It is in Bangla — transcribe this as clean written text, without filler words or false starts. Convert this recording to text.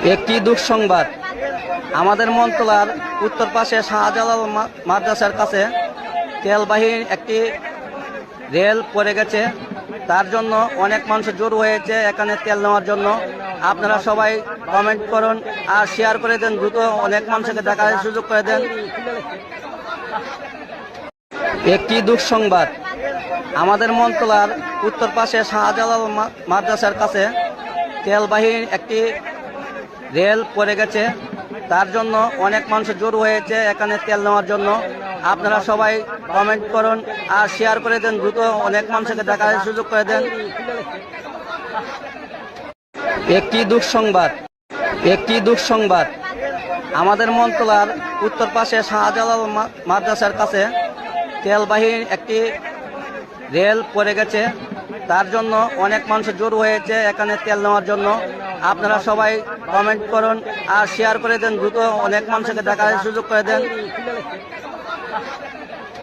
একটি দুঃসংবাদ। আমাদের মনতলার উত্তর পাশে শাহজালাল মাদ্রাসার কাছে তেলবাহী একটি রেল পড়ে গেছে। তার জন্য অনেক মানুষ জড়ো হয়েছে এখানে তেল নেওয়ার জন্য। আপনারা সবাই কমেন্ট করুন আর শেয়ার করে দেন, দ্রুত অনেক মানুষকে দেখার সুযোগ করে দেন। একটি দুঃসংবাদ। আমাদের মনতলার উত্তর পাশে শাহজালাল মাদ্রাসার কাছে তেলবাহী একটি রেল পড়ে গেছে। তার জন্য অনেক মানুষ জড়ো হয়েছে এখানে তেল নেওয়ার জন্য। আপনারা সবাই কমেন্ট করুন আর শেয়ার করে দেন, দ্রুত অনেক মানুষকে দেখার সুযোগ করে দেন। একটি দুঃসংবাদ। একটি দুঃসংবাদ। আমাদের মনতলার উত্তর পাশে শাহজালাল মাদ্রাসার কাছে তেলবাহী একটি রেল পড়ে গেছে। তার জন্য অনেক মানুষ জড়ো হয়েছে এখানে তেল নেওয়ার জন্য। আপনারা সবাই কমেন্ট করুন আর শেয়ার করে দেন, দ্রুত অনেক মানুষকে দেখার সুযোগ করে দেন।